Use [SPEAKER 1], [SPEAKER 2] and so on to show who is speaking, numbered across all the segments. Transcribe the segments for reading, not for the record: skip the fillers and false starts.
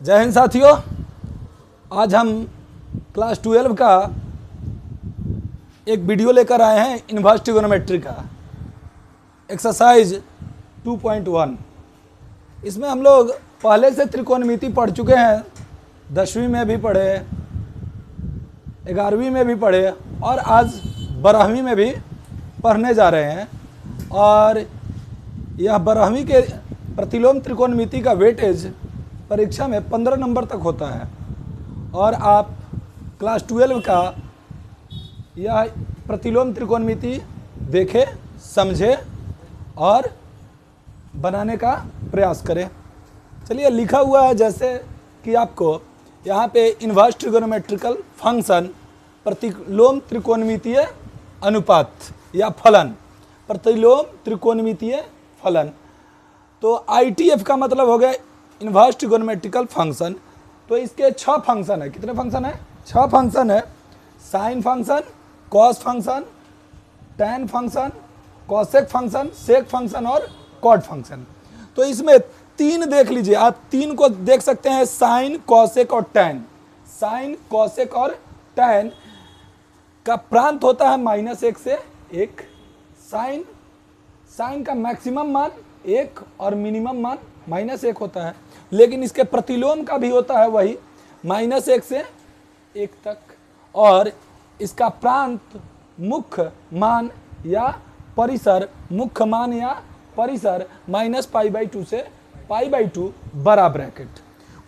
[SPEAKER 1] जय हिंद साथियों, आज हम क्लास 12 का एक वीडियो लेकर आए हैं इनवर्स ट्रिगोनोमेट्री का एक्सरसाइज 2.1। इसमें हम लोग पहले से त्रिकोणमिति पढ़ चुके हैं, 10वीं में भी पढ़े, 11वीं में भी पढ़े और आज 12वीं में भी पढ़ने जा रहे हैं। और यह 12वीं के प्रतिलोम त्रिकोणमिति का वेटेज परीक्षा में 15 नंबर तक होता है और आप क्लास 12 का यह प्रतिलोम त्रिकोणमिति देखें, समझें और बनाने का प्रयास करें। चलिए, लिखा हुआ है जैसे कि आपको यहाँ पे इनवर्स ट्रिगोनोमेट्रिकल फंक्शन प्रतिलोम त्रिकोणमितीय अनुपात या फलन, प्रतिलोम त्रिकोणमितीय फलन। तो ITF का मतलब हो गया इनवर्स ट्रिगोनोमेट्रिकल फंक्शन। तो इसके 6 फंक्शन है। कितने फंक्शन है? 6 फंक्शन है। Sine function, cos function, tan function, cosec function, sec function और कॉट फंक्शन। तो इसमें 3 देख लीजिए, आप 3 को देख सकते हैं, साइन, कॉसेक और टैन। साइन, कॉसेक और टैन का प्रांत होता है -1 से 1। साइन का मैक्सिमम मान 1 और मिनिमम मान -1 होता है, लेकिन इसके प्रतिलोम का भी होता है वही -1 से 1 तक। और इसका प्रांत मुख्य मान या परिसर, मुख्य मान या परिसर -π/2 से π/2 बड़ा ब्रैकेट।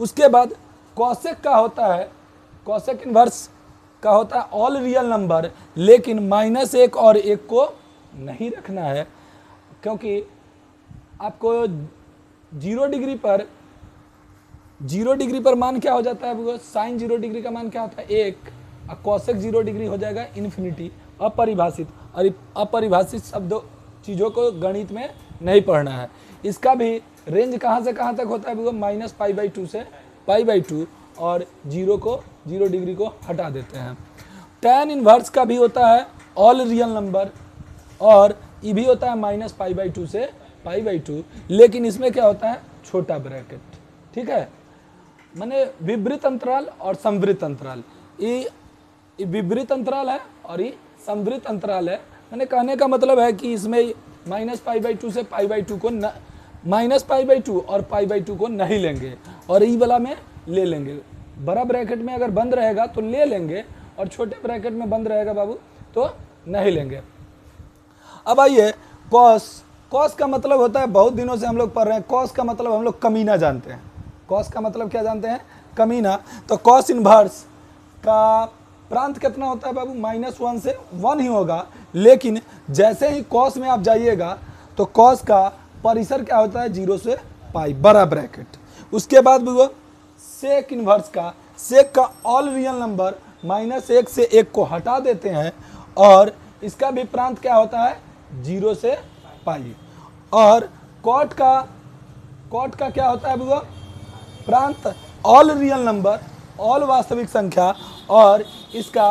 [SPEAKER 1] उसके बाद कॉसेक का होता है, कॉसेक इनवर्स का होता है ऑल रियल नंबर, लेकिन -1 और 1 को नहीं रखना है, क्योंकि आपको 0 डिग्री पर मान क्या हो जाता है? वो साइन 0 डिग्री का मान क्या होता है? 1। और कॉसेक 0 डिग्री हो जाएगा इन्फिनिटी, अपरिभाषित। और अपरिभाषित शब्दों चीज़ों को गणित में नहीं पढ़ना है। इसका भी रेंज कहाँ से कहाँ तक होता है? वो -π/2 से π/2 और 0 डिग्री को हटा देते हैं। टैन इनवर्स का भी होता है ऑल रियल नंबर और ये भी होता है -π/2 से π/2, लेकिन इसमें क्या होता है? छोटा ब्रैकेट। ठीक है, माने विवृत अंतराल और समवृत्त अंतराल। ये विवृत अंतराल है और ये समवृत्त अंतराल है। मैंने कहने का मतलब है कि इसमें -π/2 से π/2 को -π/2 और π/2 को नहीं लेंगे और ई वाला में ले लेंगे। बड़ा ब्रैकेट में अगर बंद रहेगा तो ले लेंगे और छोटे ब्रैकेट में बंद रहेगा बाबू तो नहीं लेंगे। अब आइए, कॉस का मतलब होता है, बहुत दिनों से हम लोग पढ़ रहे हैं, कॉस का मतलब हम लोग कमीना जानते हैं। कॉस का मतलब क्या जानते हैं? कमीना। तो कॉस इनवर्स का प्रांत कितना होता है बाबू? -1 से 1 ही होगा, लेकिन जैसे ही कॉस में आप जाइएगा तो कॉस का परिसर क्या होता है? 0 से π, बड़ा ब्रैकेट। उसके बाद भी वो सेक इनवर्स का, सेक का ऑल रियल नंबर -1 से 1 को हटा देते हैं और इसका भी प्रांत क्या होता है? 0 से π। और कॉट का क्या होता है वो? प्रांत ऑल रियल नंबर, ऑल वास्तविक संख्या, और इसका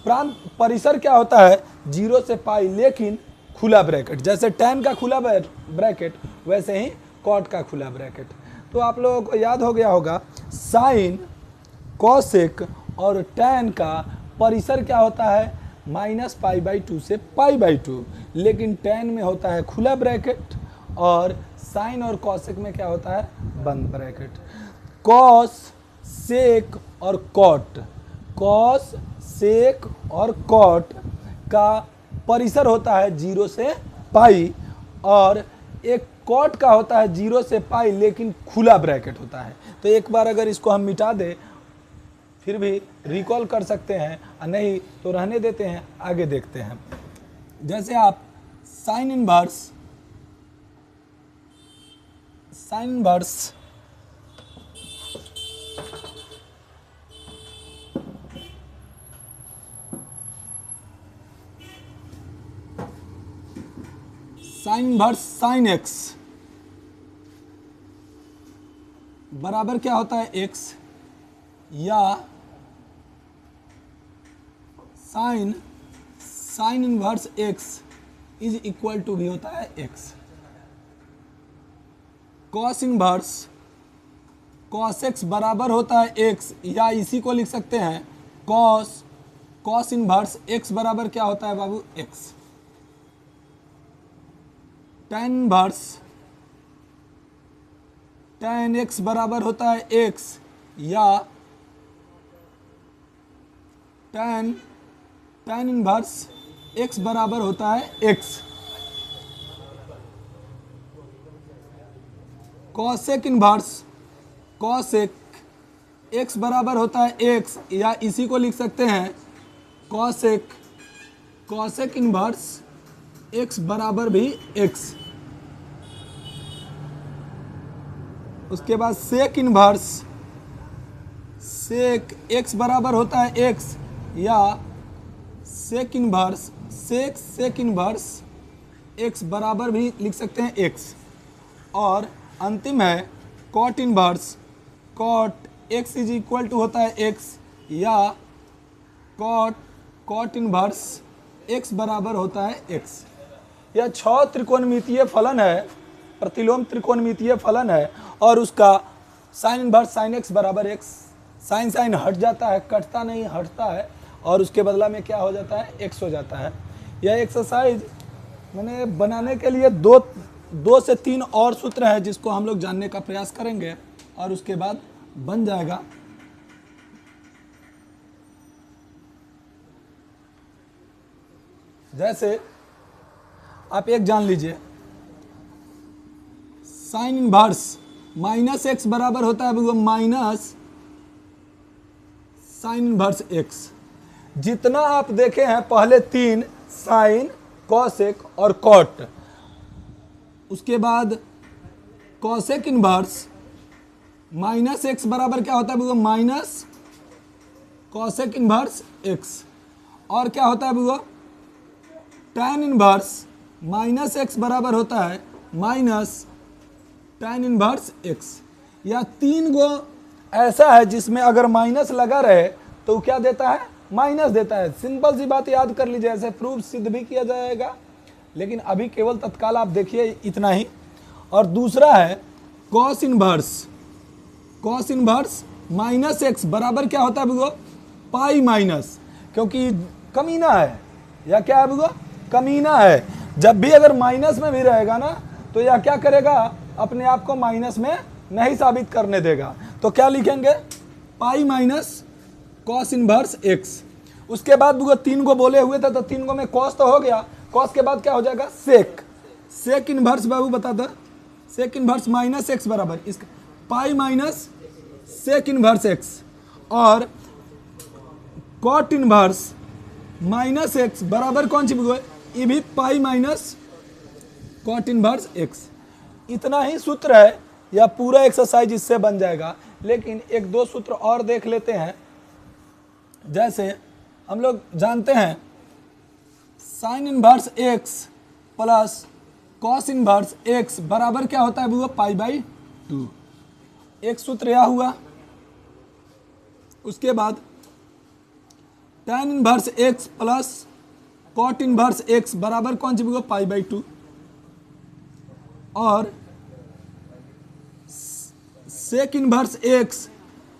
[SPEAKER 1] प्रांत परिसर क्या होता है? 0 से π, लेकिन खुला ब्रैकेट। जैसे टैन का खुला ब्रैकेट वैसे ही कॉट का खुला ब्रैकेट। तो आप लोगों को याद हो गया होगा, साइन, कॉसेक और टैन का परिसर क्या होता है? -π/2 से π/2, लेकिन टैन में होता है खुला ब्रैकेट और साइन और कॉसेक में क्या होता है? बंद ब्रैकेट। कॉस, सेक और कॉट, कॉस, सेक और कॉट का परिसर होता है 0 से π और एक कॉट का होता है 0 से π, लेकिन खुला ब्रैकेट होता है। तो एक बार अगर इसको हम मिटा दें फिर भी रिकॉल कर सकते हैं, और नहीं तो रहने देते हैं, आगे देखते हैं। जैसे आप साइन इनवर्स साइन x बराबर क्या होता है? x, या sine inverse x is equal to भी होता है x। Cos inverse cos x बराबर होता है एक्स, या इसी को लिख सकते हैं कॉस इनवर्स एक्स बराबर क्या होता है बाबू, x. tan inverse tan x बराबर होता है एक्स, या tan इनवर्स एक्स बराबर होता है x. Cosec inverse cosec x बराबर होता है एक्स, या इसी को लिख सकते हैं कॉसेक इनवर्स एक्स बराबर भी एक्स। उसके बाद सेक एक्स बराबर होता है एक्स, या सेक इनवर्स एक्स बराबर भी लिख सकते हैं एक्स। और अंतिम है cot x is equal to होता है एक्स, या कॉट इनवर्स एक्स बराबर होता है एक्स। यह 6 त्रिकोणमितीय फलन है, प्रतिलोम त्रिकोणमितीय फलन है, और उसका साइन इनवर्स साइन एक्स बराबर एक्स। साइन हट जाता है, कटता नहीं, हटता है, और उसके बदला में क्या हो जाता है, एक्स हो जाता है। यह एक्सरसाइज मैंने बनाने के लिए दो से 3 और सूत्र हैं जिसको हम लोग जानने का प्रयास करेंगे, और उसके बाद बन जाएगा। जैसे आप एक जान लीजिए, साइन इनवर्स माइनस एक्स बराबर होता है वो माइनस साइन इनवर्स एक्स। जितना आप देखे हैं पहले 3 साइन, कॉसेक और कॉट, उसके बाद कॉसेक इनवर्स माइनस एक्स बराबर क्या होता है वो माइनस कॉसेक इनवर्स एक्स, और क्या होता है वो tan इनवर्स माइनस एक्स बराबर होता है माइनस tan इनवर्स एक्स। या 3 गो ऐसा है जिसमें अगर माइनस लगा रहे तो क्या देता है, माइनस देता है। सिंपल सी बात याद कर लीजिए, ऐसे प्रूफ सिद्ध भी किया जाएगा, लेकिन अभी केवल तत्काल आप देखिए इतना ही। और दूसरा है कॉस इनवर्स माइनस एक्स बराबर क्या होता है वो पाई माइनस, क्योंकि कमीना है, या क्या है वो कमीना है। जब भी अगर माइनस में भी रहेगा ना तो यह क्या करेगा, अपने आप को माइनस में नहीं साबित करने देगा। तो क्या लिखेंगे, पाई माइनस कॉस इनवर्स एक्स। उसके बाद वो 3 को बोले हुए थे तो 3 को में कॉस तो हो गया, कॉस के बाद क्या हो जाएगा सेक इनवर्स। बाबू बता दो, सेक इनवर्स माइनस एक्स बराबर इसका pi minus sec inverse x, और कॉट इनवर्स माइनस एक्स बराबर कौन सी है, ये भी pi minus cot inverse x. इतना ही सूत्र है, या पूरा एक्सरसाइज इससे बन जाएगा। लेकिन 1-2 सूत्र और देख लेते हैं। जैसे हम लोग जानते हैं sine inverse x plus cos inverse x बराबर क्या होता है वो पाई बाई 2। एक सूत्र यह हुआ। उसके बाद tan inverse x plus cot inverse x बराबर कौन सी होगा, पाई बाई 2। और sec inverse x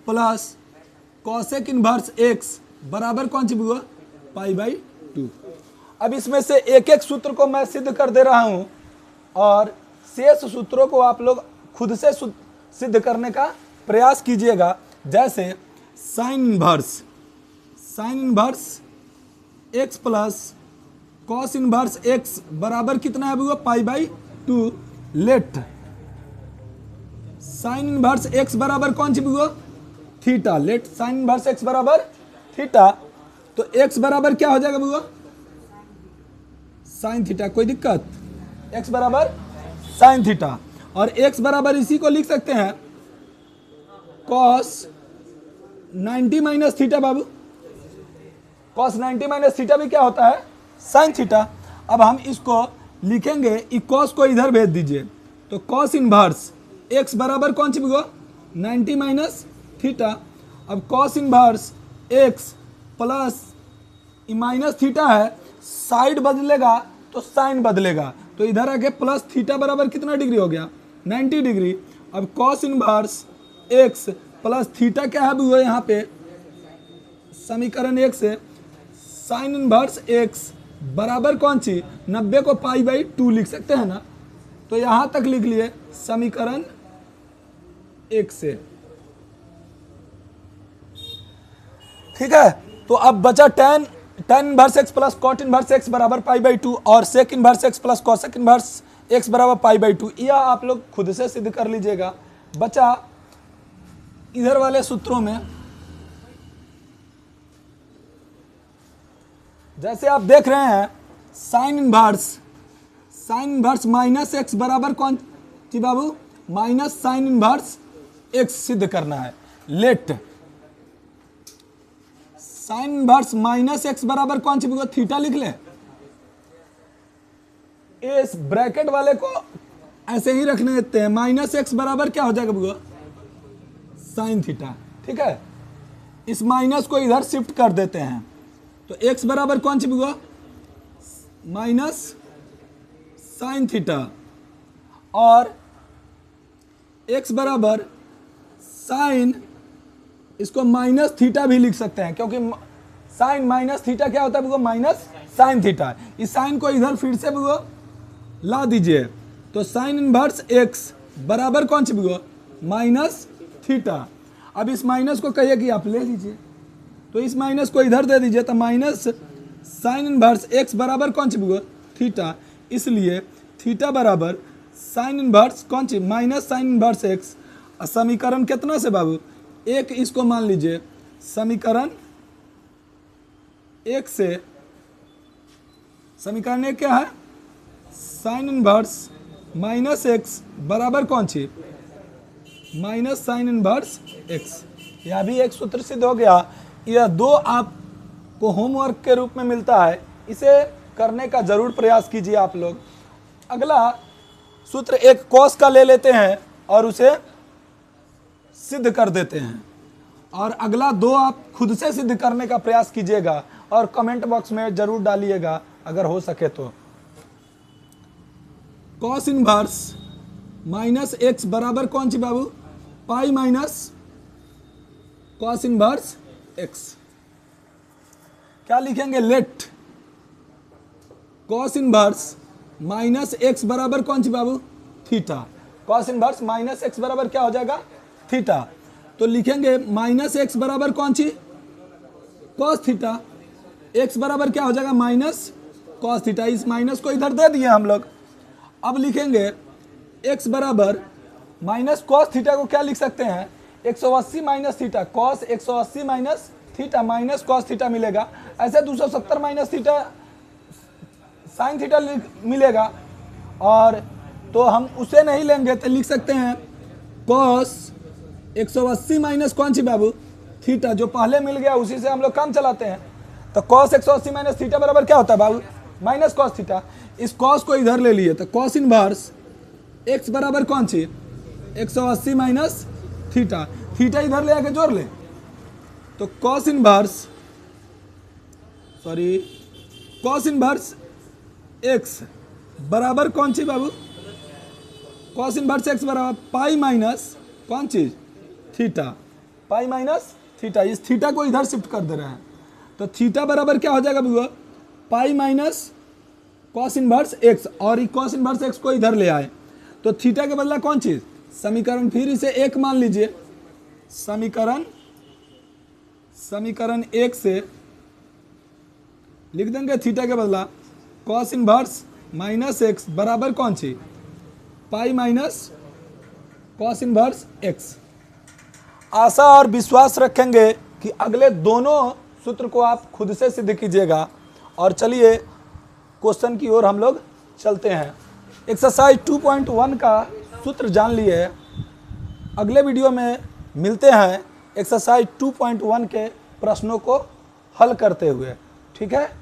[SPEAKER 1] plus cosec inverse x बराबर कौन सी होगा, पाई बाई 2। अब इसमें से एक एक सूत्र को मैं सिद्ध कर दे रहा हूं, और शेष सूत्रों को आप लोग खुद से सिद्ध करने का प्रयास कीजिएगा। जैसे sine inverse x plus cos inverse x बराबर कितना है वो पाई by 2। Late sine inverse x बराबर कौन सी वो theta. Late sine inverse x बराबर थीटा, तो एक्स बराबर क्या हो जाएगा वो साइन थीटा। कोई दिक्कत, एक्स बराबर साइन थीटा। और एक्स बराबर इसी को लिख सकते हैं कॉस 90 माइनस थीटा। बाबू कॉस 90 माइनस थीटा भी क्या होता है, साइन थीटा। अब हम इसको लिखेंगे, कॉस को इधर भेज दीजिए, तो कॉस इनवर्स एक्स बराबर कौन सी होगा 90 माइनस थीटा। अब cos inverse x plus minus theta है, साइड बदलेगा तो साइन बदलेगा, तो इधर आके प्लस थीटा बराबर कितना डिग्री हो गया 90 डिग्री। अब cos inverse x plus theta क्या है वो यहाँ पे समीकरण 1 से साइन इनवर्स एक्स बराबर कौन सी 90 को π/2 लिख सकते हैं ना, तो यहाँ तक लिख लिए समीकरण 1 से। ठीक है, तो अब बचा tan inverse x plus cot inverse x बराबर π/2 और sec inverse x plus cosec inverse x बराबर π/2। यह आप लोग खुद से सिद्ध कर लीजिएगा। बचा इधर वाले सूत्रों में जैसे आप देख रहे हैं साइन इनवर्स माइनस एक्स बराबर कौन सी बाबू माइनस साइन इनवर्स एक्स सिद्ध करना है। Late sine inverse minus x बराबर कौन सी थीटा लिख ले। इस ब्रैकेट वाले को ऐसे ही रखने देते हैं। माइनस एक्स बराबर क्या हो जाएगा साइन थीटा। ठीक है, इस माइनस को इधर शिफ्ट कर देते हैं तो x बराबर कौन सी माइनस साइन थीटा और x बराबर साइन, इसको माइनस थीटा भी लिख सकते हैं क्योंकि साइन माइनस थीटा क्या होता है माइनस साइन थीटा। इस साइन को इधर फिर से ला दीजिए तो साइन इनवर्स x बराबर कौन सी माइनस थीटा। अब इस माइनस को कहिए कि आप ले लीजिए तो इस माइनस को इधर दे दीजिए तो माइनस साइन इनवर्स x बराबर कौन सी थीटा। इसलिए थीटा बराबर साइन इनवर्स कौन सी माइनस साइन इनवर्स x। समीकरण कितना से बाबू एक, इसको मान लीजिए समीकरण 1 से। समीकरण 1 क्या है साइन इनवर्स माइनस एक्स बराबर कौन सी माइनस साइन इनवर्स एक्स। यह भी एक सूत्र सिद्ध हो गया। यह 2 आपको होमवर्क के रूप में मिलता है, इसे करने का जरूर प्रयास कीजिए आप लोग। अगला सूत्र एक कॉस का ले लेते हैं और उसे सिद्ध कर देते हैं और अगला 2 आप खुद से सिद्ध करने का प्रयास कीजिएगा और कमेंट बॉक्स में जरूर डालिएगा अगर हो सके तो। कॉस इनवर्स माइनस एक्स बराबर कौन सी बाबू pi minus cos inverse x. क्या लिखेंगे let cos inverse minus x बराबर कौन सी बाबू theta. Cos inverse minus x बराबर क्या हो जाएगा थीटा। तो लिखेंगे माइनस एक्स बराबर कौन सी कॉस थीटा। एक्स बराबर क्या हो जाएगा माइनस कॉस थीटा। इस माइनस को इधर दे दिए हम लोग। अब लिखेंगे एक्स बराबर माइनस कॉस थीटा को क्या लिख सकते हैं 180 minus theta. Cos 180 minus theta minus cos theta मिलेगा। ऐसे 270 माइनस थीटा साइन थीटा मिलेगा। और तो हम उसे नहीं लेंगे तो लिख सकते हैं कॉस 180 माइनस कौन सी बाबू थीटा। जो पहले मिल गया उसी से हम लोग काम चलाते हैं। तो कॉस 180 माइनस थीटा बराबर क्या होता है बाबू माइनस कॉस थीटा। इस कॉस को इधर ले लिए तो कॉस इनवर्स एक्स बराबर कौन सी 180 माइनस थीटा। थीटा इधर ले आके जोड़ ले तो कॉस इनवर्स एक्स बराबर कौन सी बाबू कॉस इनवर्स एक्स बराबर पाई माइनस कौन चीज थीटा। Pi minus theta. इस थीटा को इधर शिफ्ट कर दे रहे हैं तो थीटा बराबर क्या हो जाएगा बाबू pi minus cos inverse x. और कॉस इनवर्स एक्स को इधर ले आए तो थीटा के बदला कौन चीज समीकरण फिर इसे 1 मान लीजिए। समीकरण 1 से लिख देंगे थीटा के बदला कॉस इनवर्स माइनस एक्स बराबर कौन सी pi minus cos inverse x. आशा और विश्वास रखेंगे कि अगले दोनों सूत्र को आप खुद से सिद्ध कीजिएगा। और चलिए क्वेश्चन की ओर हम लोग चलते हैं। एक्सरसाइज 2.1 का सूत्र जान लिए। अगले वीडियो में मिलते हैं एक्सरसाइज 2.1 के प्रश्नों को हल करते हुए। ठीक है।